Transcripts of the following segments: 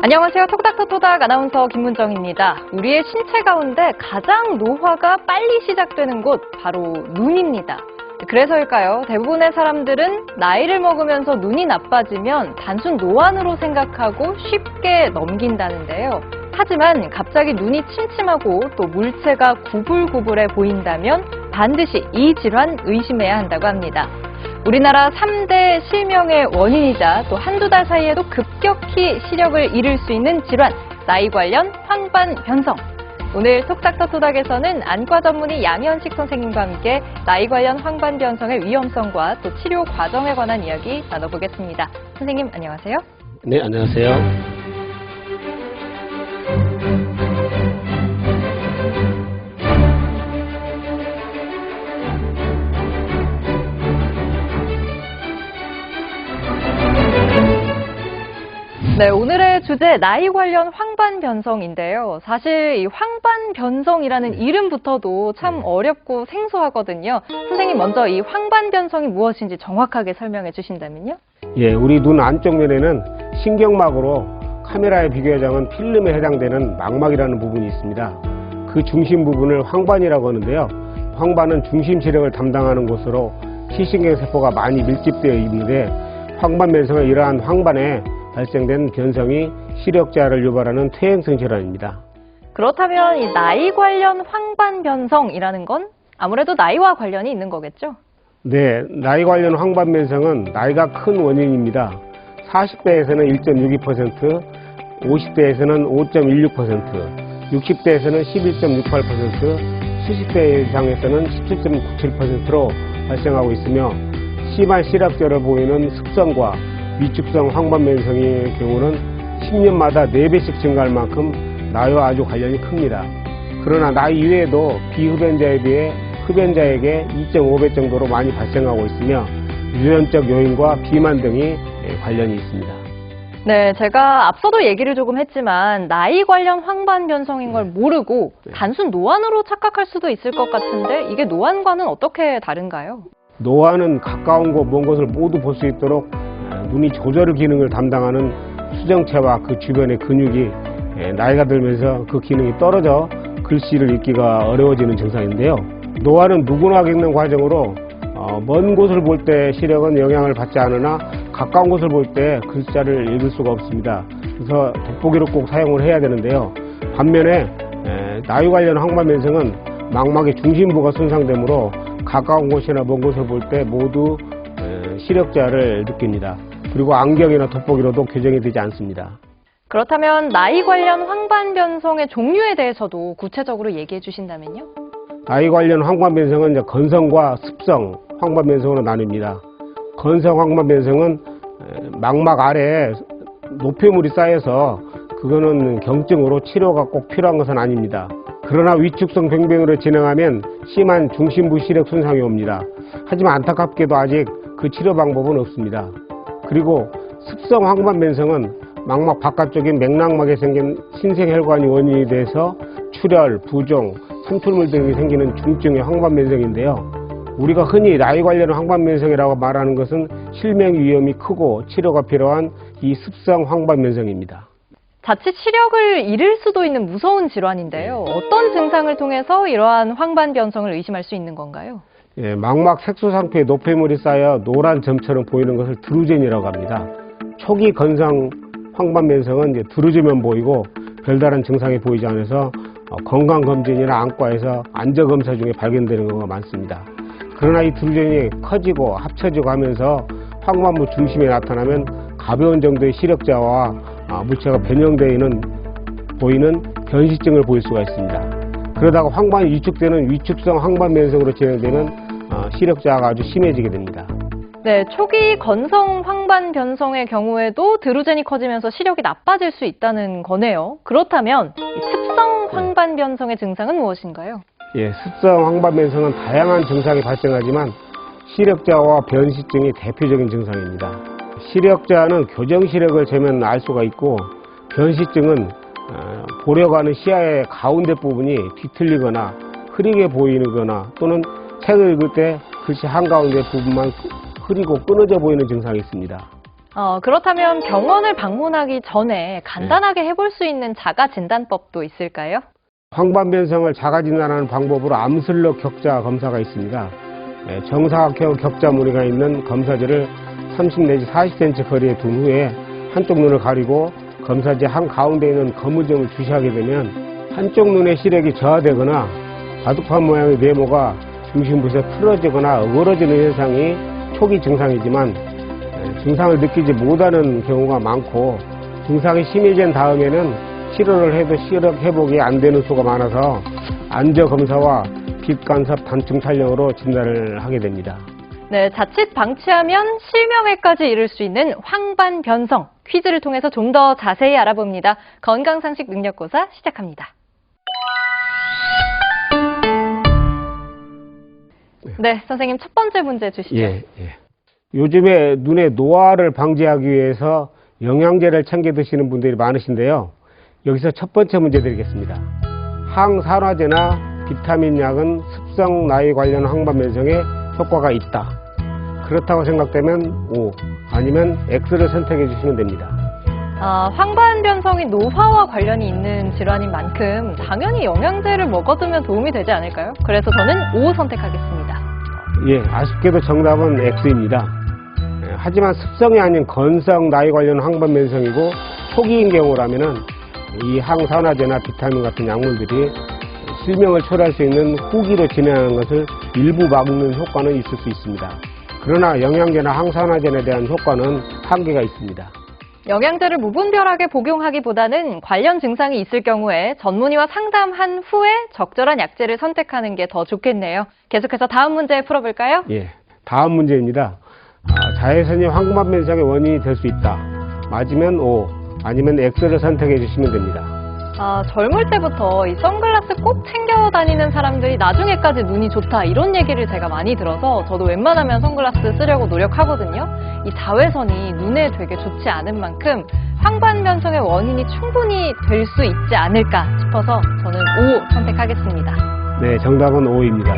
안녕하세요. 톡닥톡톡닥 아나운서 김문정입니다. 우리의 신체 가운데 가장 노화가 빨리 시작되는 곳, 바로 눈입니다. 그래서일까요? 대부분의 사람들은 나이를 먹으면서 눈이 나빠지면 단순 노안으로 생각하고 쉽게 넘긴다는데요. 하지만 갑자기 눈이 침침하고 또 물체가 구불구불해 보인다면 반드시 이 질환 의심해야 한다고 합니다. 우리나라 3대 실명의 원인이자 또 한두 달 사이에도 급격히 시력을 잃을 수 있는 질환, 나이 관련 황반변성. 오늘 톡닥터토닥에서는 안과 전문의 양현식 선생님과 함께 나이 관련 황반변성의 위험성과 또 치료 과정에 관한 이야기 나눠보겠습니다. 선생님 안녕하세요. 네, 안녕하세요. 네, 오늘의 주제 나이 관련 황반변성인데요. 사실 이 황반변성이라는 이름부터도 참 어렵고 생소하거든요. 선생님 먼저 이 황반변성이 무엇인지 정확하게 설명해 주신다면요. 예, 우리 눈 안쪽 면에는 신경막으로 카메라에 비교하자면 필름에 해당되는 망막이라는 부분이 있습니다. 그 중심 부분을 황반이라고 하는데요. 황반은 중심 시력을 담당하는 곳으로 시신경 세포가 많이 밀집되어 있는데 황반변성은 이러한 황반에 발생된 변성이 시력자를 유발하는 퇴행성 질환입니다. 그렇다면 이 나이 관련 황반변성이라는 건 아무래도 나이와 관련이 있는 거겠죠? 네, 나이 관련 황반변성은 나이가 큰 원인입니다. 40대에서는 1.62%, 50대에서는 5.16%, 60대에서는 11.68%, 70대 이상에서는 17.97%로 발생하고 있으며 심한 시력저를 보이는 습성과 위축성 황반변성의 경우는 10년마다 4배씩 증가할 만큼 나이와 아주 관련이 큽니다. 그러나 나이 이외에도 비흡연자에 비해 흡연자에게 2.5배 정도로 많이 발생하고 있으며 유전적 요인과 비만 등이 관련이 있습니다. 네, 제가 앞서도 얘기를 조금 했지만 나이 관련 황반변성인 걸 모르고 단순 노안으로 착각할 수도 있을 것 같은데 이게 노안과는 어떻게 다른가요? 노안은 가까운 곳, 먼 곳을 모두 볼 수 있도록 눈이 조절 기능을 담당하는 수정체와 그 주변의 근육이 나이가 들면서 그 기능이 떨어져 글씨를 읽기가 어려워지는 증상인데요. 노안은 누구나 겪는 과정으로 먼 곳을 볼 때 시력은 영향을 받지 않으나 가까운 곳을 볼 때 글자를 읽을 수가 없습니다. 그래서 돋보기를 꼭 사용을 해야 되는데요. 반면에 나이 관련 황반변성은 망막의 중심부가 손상되므로 가까운 곳이나 먼 곳을 볼 때 모두 시력자를 느낍니다. 그리고 안경이나 돋보기로도 교정이 되지 않습니다. 그렇다면 나이 관련 황반변성의 종류에 대해서도 구체적으로 얘기해 주신다면요? 나이 관련 황반변성은 이제 건성과 습성 황반변성으로 나뉩니다. 건성 황반변성은 망막 아래에 노폐물이 쌓여서 그거는 경증으로 치료가 꼭 필요한 것은 아닙니다. 그러나 위축성 병변으로 진행하면 심한 중심부 시력 손상이 옵니다. 하지만 안타깝게도 아직 그 치료 방법은 없습니다. 그리고 습성 황반변성은 망막 바깥쪽인 맥락막에 생긴 신생혈관이 원인이 돼서 출혈, 부종, 삼투물 등이 생기는 중증의 황반변성인데요. 우리가 흔히 나이 관련 황반변성이라고 말하는 것은 실명 위험이 크고 치료가 필요한 이 습성 황반변성입니다. 자칫 시력을 잃을 수도 있는 무서운 질환인데요. 어떤 증상을 통해서 이러한 황반변성을 의심할 수 있는 건가요? 예, 망막 색소 상표에 노폐물이 쌓여 노란 점처럼 보이는 것을 드루젠이라고 합니다. 초기 건성 황반변성은 이제 드루즈면 보이고 별다른 증상이 보이지 않아서 건강검진이나 안과에서 안저검사 중에 발견되는 경우가 많습니다. 그러나 이 드루젠이 커지고 합쳐지고 하면서 황반부 중심에 나타나면 가벼운 정도의 시력자와 물체가 변형되어 있는 보이는 변시증을 보일 수가 있습니다. 그러다가 황반이 위축되는 위축성 황반변성으로 진행되는 시력자가 아주 심해지게 됩니다. 네, 초기 건성 황반변성의 경우에도 드루젠이 커지면서 시력이 나빠질 수 있다는 거네요. 그렇다면 이 습성 황반변성의 증상은 무엇인가요? 예, 습성 황반변성은 다양한 증상이 발생하지만 시력자와 변시증이 대표적인 증상입니다. 시력자는 교정 시력을 재면 알 수가 있고 변시증은 보려고 하는 시야의 가운데 부분이 뒤틀리거나 흐리게 보이거나 또는 책을 읽을 때 글씨 한가운데 부분만 흐리고 끊어져 보이는 증상이 있습니다. 그렇다면 병원을 방문하기 전에 간단하게 해볼 수 있는 자가 진단법도 있을까요? 황반변성을 자가 진단하는 방법으로 암슬러 격자 검사가 있습니다. 정사각형 격자 무늬가 있는 검사지를 30 내지 40cm 거리에 둔 후에 한쪽 눈을 가리고 검사지 한가운데 있는 거무점을 주시하게 되면 한쪽 눈의 시력이 저하되거나 바둑판 모양의 네모가 중심부에서 틀어지거나 어그러지는 현상이 초기 증상이지만 증상을 느끼지 못하는 경우가 많고 증상이 심해진 다음에는 치료를 해도 시력 회복이 안 되는 수가 많아서 안저 검사와 빛간섭 단층 촬영으로 진단을 하게 됩니다. 네, 자칫 방치하면 실명에까지 이를 수 있는 황반변성. 퀴즈를 통해서 좀 더 자세히 알아봅니다. 건강상식 능력고사 시작합니다. 네, 선생님 첫 번째 문제 주시죠. 예. 요즘에 눈의 노화를 방지하기 위해서 영양제를 챙겨 드시는 분들이 많으신데요. 여기서 첫 번째 문제 드리겠습니다. 항산화제나 비타민 약은 습성 나이 관련 황반변성에 효과가 있다. 그렇다고 생각되면 O, 아니면 X를 선택해 주시면 됩니다. 황반변성이 노화와 관련이 있는 질환인 만큼 당연히 영양제를 먹어두면 도움이 되지 않을까요? 그래서 저는 O 선택하겠습니다. 예, 아쉽게도 정답은 X입니다. 하지만 습성이 아닌 건성 나이 관련 황반변성이고 초기인 경우라면은 이 항산화제나 비타민 같은 약물들이 실명을 초래할 수 있는 후기로 진행하는 것을 일부 막는 효과는 있을 수 있습니다. 그러나 영양제나 항산화제에 대한 효과는 한계가 있습니다. 영양제를 무분별하게 복용하기보다는 관련 증상이 있을 경우에 전문의와 상담한 후에 적절한 약제를 선택하는 게 더 좋겠네요. 계속해서 다음 문제 풀어볼까요? 예, 다음 문제입니다. 자외선이 황반변성의 원인이 될 수 있다. 맞으면 O, 아니면 X를 선택해 주시면 됩니다. 젊을 때부터 이 선글라스 꼭 챙겨 다니는 사람들이 나중에까지 눈이 좋다 이런 얘기를 제가 많이 들어서 저도 웬만하면 선글라스 쓰려고 노력하거든요. 이 자외선이 눈에 되게 좋지 않은 만큼 황반변성의 원인이 충분히 될 수 있지 않을까 싶어서 저는 O 선택하겠습니다. 네, 정답은 O입니다.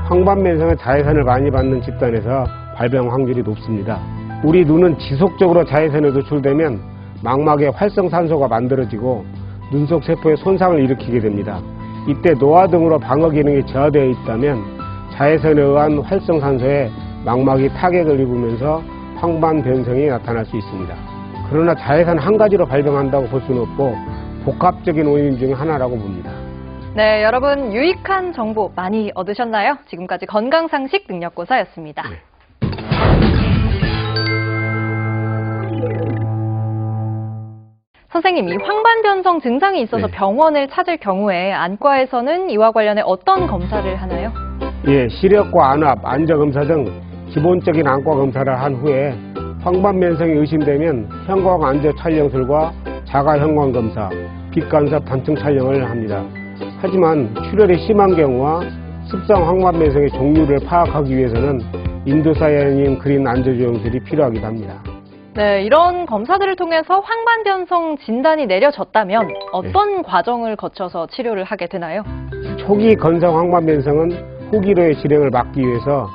황반변성은 자외선을 많이 받는 집단에서 발병 확률이 높습니다. 우리 눈은 지속적으로 자외선에 노출되면 망막에 활성산소가 만들어지고 눈속 세포에 손상을 일으키게 됩니다. 이때 노화 등으로 방어 기능이 저하되어 있다면 자외선에 의한 활성산소에 망막이 타격을 입으면서 황반변성이 나타날 수 있습니다. 그러나 자외선 한 가지로 발병한다고 볼 수는 없고 복합적인 원인 중 하나라고 봅니다. 네, 여러분 유익한 정보 많이 얻으셨나요? 지금까지 건강상식 능력고사였습니다. 네. 선생님, 이 황반변성 증상이 있어서 네. 병원을 찾을 경우에 안과에서는 이와 관련해 어떤 검사를 하나요? 예, 시력과 안압, 안저검사 등 기본적인 안과 검사를 한 후에 황반변성이 의심되면 형광 안저 촬영술과 자가 형광 검사, 빛간섭 단층 촬영을 합니다. 하지만 출혈이 심한 경우와 습성 황반변성의 종류를 파악하기 위해서는 인도사이아닌 그린 안저 조형술이 필요하기도 합니다. 네, 이런 검사들을 통해서 황반변성 진단이 내려졌다면 어떤 과정을 거쳐서 치료를 하게 되나요? 초기 건성 황반변성은 후기로의 진행을 막기 위해서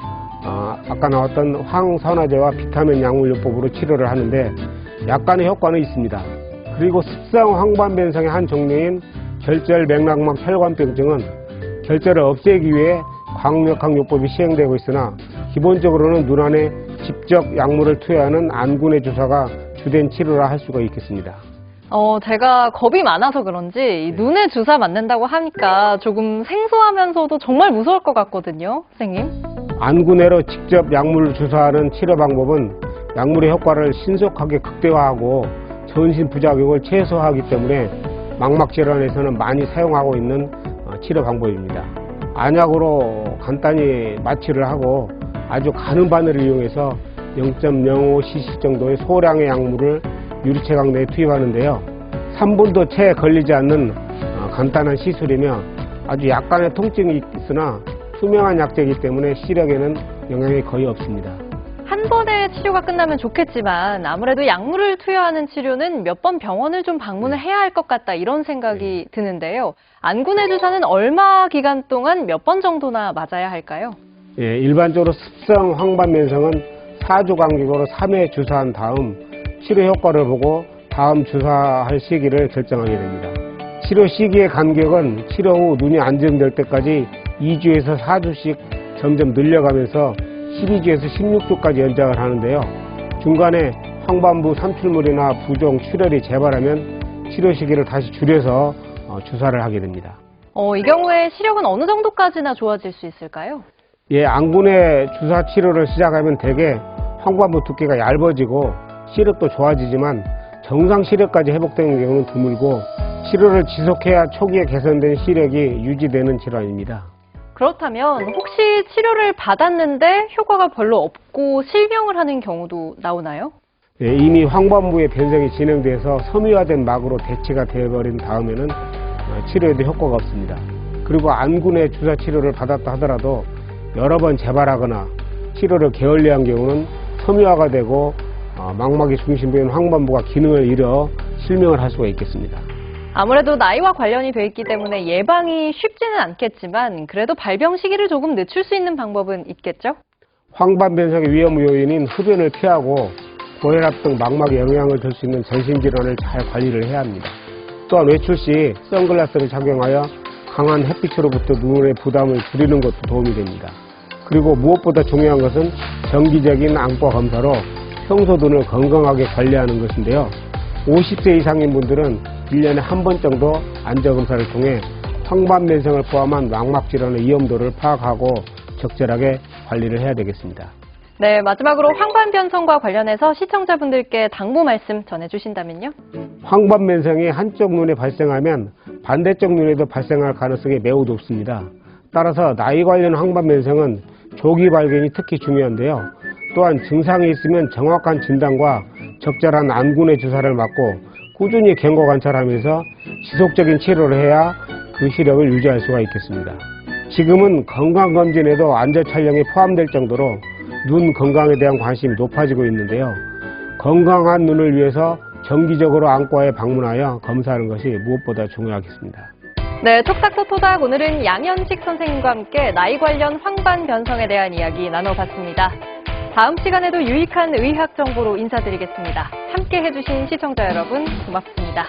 아까 나왔던 항산화제와 비타민 약물요법으로 치료를 하는데 약간의 효과는 있습니다. 그리고 습성 황반변성의 한 종류인 결절 맥락막 혈관병증은 결절을 없애기 위해 강력한 요법이 시행되고 있으나 기본적으로는 눈 안에 직접 약물을 투여하는 안군의 주사가 주된 치료라 할 수가 있겠습니다. 제가 겁이 많아서 그런지 이 눈에 주사 맞는다고 하니까 조금 생소하면서도 정말 무서울 것 같거든요, 선생님. 안구내로 직접 약물을 주사하는 치료 방법은 약물의 효과를 신속하게 극대화하고 전신 부작용을 최소화하기 때문에 망막 질환에서는 많이 사용하고 있는 치료 방법입니다. 안약으로 간단히 마취를 하고 아주 가는 바늘을 이용해서 0.05cc 정도의 소량의 약물을 유리체각 내에 투입하는데요. 3분도 채 걸리지 않는 간단한 시술이며 아주 약간의 통증이 있으나 투명한 약제이기 때문에 시력에는 영향이 거의 없습니다. 한 번에 치료가 끝나면 좋겠지만 아무래도 약물을 투여하는 치료는 몇 번 병원을 좀 방문을 해야 할 것 같다 이런 생각이 드는데요. 안구내 주사는 얼마 기간 동안 몇 번 정도나 맞아야 할까요? 예, 일반적으로 습성 황반변성은 4주 간격으로 3회 주사한 다음 치료 효과를 보고 다음 주사할 시기를 결정하게 됩니다. 치료 시기의 간격은 치료 후 눈이 안정될 때까지 2주에서 4주씩 점점 늘려가면서 12주에서 16주까지 연장을 하는데요. 중간에 황반부 삼출물이나 부종, 출혈이 재발하면 치료 시기를 다시 줄여서 주사를 하게 됩니다. 이 경우에 시력은 어느 정도까지나 좋아질 수 있을까요? 예, 안군의 주사 치료를 시작하면 대개 황반부 두께가 얇아지고 시력도 좋아지지만 정상 시력까지 회복되는 경우는 드물고 치료를 지속해야 초기에 개선된 시력이 유지되는 질환입니다. 그렇다면 혹시 치료를 받았는데 효과가 별로 없고 실명을 하는 경우도 나오나요? 예, 이미 황반부의 변성이 진행돼서 섬유화된 막으로 대치가 되어버린 다음에는 치료에도 효과가 없습니다. 그리고 안군의 주사 치료를 받았다 하더라도 여러 번 재발하거나 치료를 게을리한 경우는 섬유화가 되고 망막의 중심부인 황반부가 기능을 잃어 실명을 할 수가 있겠습니다. 아무래도 나이와 관련이 돼 있기 때문에 예방이 쉽지는 않겠지만 그래도 발병 시기를 조금 늦출 수 있는 방법은 있겠죠? 황반 변성의 위험 요인인 흡연을 피하고 고혈압 등 망막에 영향을 줄 수 있는 전신질환을 잘 관리를 해야 합니다. 또한 외출 시 선글라스를 착용하여 강한 햇빛으로부터 눈의 부담을 줄이는 것도 도움이 됩니다. 그리고 무엇보다 중요한 것은 정기적인 안과 검사로 평소 눈을 건강하게 관리하는 것인데요. 50세 이상인 분들은 1년에 한 번 정도 안저검사를 통해 황반 변성을 포함한 망막 질환의 위험도를 파악하고 적절하게 관리를 해야 되겠습니다. 네, 마지막으로 황반 변성과 관련해서 시청자분들께 당부 말씀 전해주신다면요? 황반 변성이 한쪽 눈에 발생하면 반대쪽 눈에도 발생할 가능성이 매우 높습니다. 따라서 나이 관련 황반 변성은 조기 발견이 특히 중요한데요. 또한 증상이 있으면 정확한 진단과 적절한 안군의 주사를 맞고 꾸준히 경과 관찰하면서 지속적인 치료를 해야 그 시력을 유지할 수가 있겠습니다. 지금은 건강검진에도 안저 촬영이 포함될 정도로 눈 건강에 대한 관심이 높아지고 있는데요. 건강한 눈을 위해서 정기적으로 안과에 방문하여 검사하는 것이 무엇보다 중요하겠습니다. 네, 톡닥토토닥 오늘은 양현식 선생님과 함께 나이 관련 황반 변성에 대한 이야기 나눠봤습니다. 다음 시간에도 유익한 의학 정보로 인사드리겠습니다. 함께 해주신 시청자 여러분 고맙습니다.